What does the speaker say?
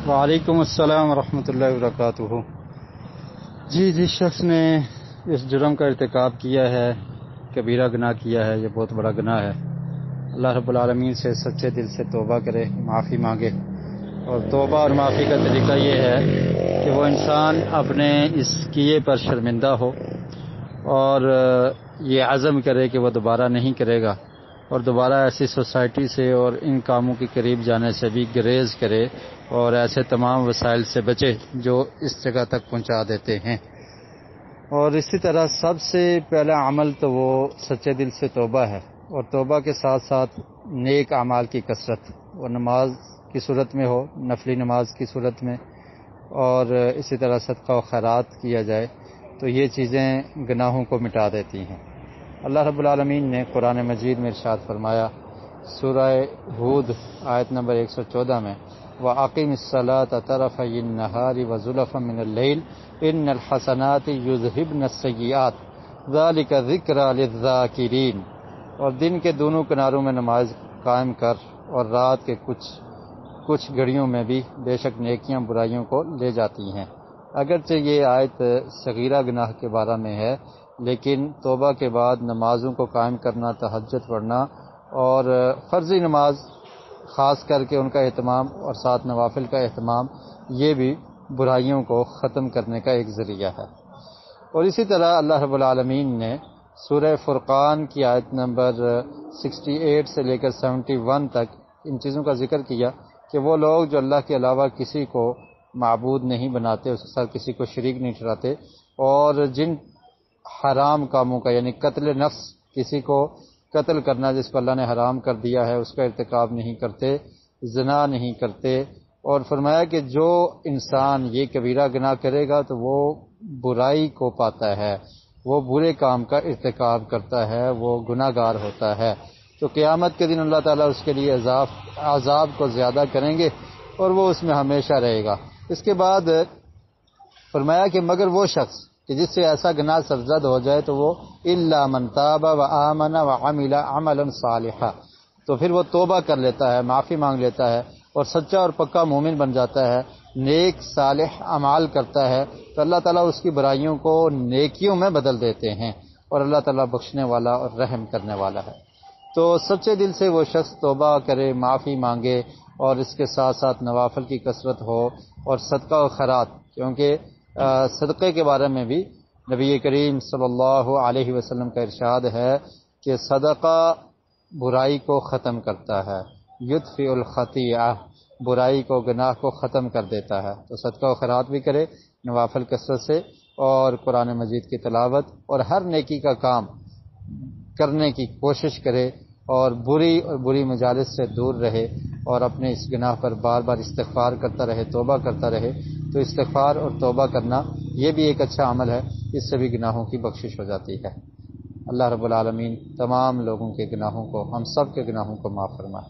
وعلیکم السلام ورحمۃ اللہ وبرکاتہ۔ جی جس شخص نے اس جرم کا ارتکاب کیا ہے، کبیرہ گناہ کیا ہے، یہ بہت بڑا گناہ ہے، اللہ رب العالمین سے سچے دل سے توبہ کرے، معافی مانگے۔ اور توبہ اور معافی کا طریقہ یہ ہے کہ وہ انسان اپنے اس کیے پر شرمندہ ہو اور یہ عزم کرے کہ وہ دوبارہ نہیں کرے گا، اور دوبارہ ایسی سوسائٹی سے اور ان کاموں کے قریب جانے سے بھی گریز کرے اور ایسے تمام وسائل سے بچے جو اس جگہ تک پہنچا دیتے ہیں۔ اور اسی طرح سب سے پہلا عمل تو وہ سچے دل سے توبہ ہے، اور توبہ کے ساتھ ساتھ نیک اعمال کی کثرت، وہ نماز کی صورت میں ہو، نفلی نماز کی صورت میں، اور اسی طرح صدقہ و خیرات کیا جائے، تو یہ چیزیں گناہوں کو مٹا دیتی ہیں۔ اللہ رب العالمین نے قرآن مجید میں ارشاد فرمایا، سورہ ہود آیت نمبر 114 میں، وَأَقِمِ الصَّلَاةَ طَرَفَيِ النَّهَارِ وَزُلَفًا مِّنَ اللَّيْلِ إِنَّ الْحَسَنَاتِ يُذْهِبْنَ السَّيِّئَاتِ ذَلِكَ ذِكْرَىٰ لِلذَّاكِرِينَ، اور دن کے دونوں کناروں میں نماز قائم کر، اور رات کے کچھ گھڑیوں میں بھی بے شک نیکیاں برائیوں کو لے جاتی ہیں۔ اگرچہ یہ آیت صغیرہ گناہ کے بارے میں ہے، لیکن توبہ کے بعد نمازوں کو قائم کرنا، تہجد پڑھنا اور فرضی نماز خاص کر کے ان کا اہتمام اور ساتھ نوافل کا اہتمام، یہ بھی برائیوں کو ختم کرنے کا ایک ذریعہ ہے۔ اور اسی طرح اللہ رب العالمین نے سورہ فرقان کی آیت نمبر 68 سے لے کر 71 تک ان چیزوں کا ذکر کیا کہ وہ لوگ جو اللہ کے علاوہ کسی کو معبود نہیں بناتے، اس کے ساتھ کسی کو شریک نہیں ٹھہراتے، اور جن حرام کاموں کا یعنی قتل نفس، کسی کو قتل کرنا جس کو اللہ نے حرام کر دیا ہے، اس کا ارتکاب نہیں کرتے، زنا نہیں کرتے، اور فرمایا کہ جو انسان یہ کبیرہ گناہ کرے گا تو وہ برائی کو پاتا ہے، وہ برے کام کا ارتکاب کرتا ہے، وہ گناہ گار ہوتا ہے، تو قیامت کے دن اللہ تعالیٰ اس کے لیے عذاب کو زیادہ کریں گے اور وہ اس میں ہمیشہ رہے گا۔ اس کے بعد فرمایا کہ مگر وہ شخص کہ جس سے ایسا گناہ سرزد ہو جائے تو وہ الا من تاب وآمن وعمل عملا صالحا، تو پھر وہ توبہ کر لیتا ہے، معافی مانگ لیتا ہے اور سچا اور پکا مومن بن جاتا ہے، نیک صالح اعمال کرتا ہے، تو اللہ تعالیٰ اس کی برائیوں کو نیکیوں میں بدل دیتے ہیں، اور اللہ تعالیٰ بخشنے والا اور رحم کرنے والا ہے۔ تو سچے دل سے وہ شخص توبہ کرے، معافی مانگے، اور اس کے ساتھ ساتھ نوافل کی کثرت ہو اور صدقہ و خیرات، کیونکہ صدقے کے بارے میں بھی نبی کریم صلی اللہ علیہ وسلم کا ارشاد ہے کہ صدقہ برائی کو ختم کرتا ہے، یطفئ الخطیئہ، برائی کو، گناہ کو ختم کر دیتا ہے۔ تو صدقہ و خیرات بھی کرے نوافل کثرت سے، اور قرآن مجید کی تلاوت، اور ہر نیکی کا کام کرنے کی کوشش کرے، اور بری مجالس سے دور رہے، اور اپنے اس گناہ پر بار بار استغفار کرتا رہے، توبہ کرتا رہے۔ تو استغفار اور توبہ کرنا یہ بھی ایک اچھا عمل ہے، اس سے بھی گناہوں کی بخشش ہو جاتی ہے۔ اللہ رب العالمین تمام لوگوں کے گناہوں کو، ہم سب کے گناہوں کو معاف فرمائے۔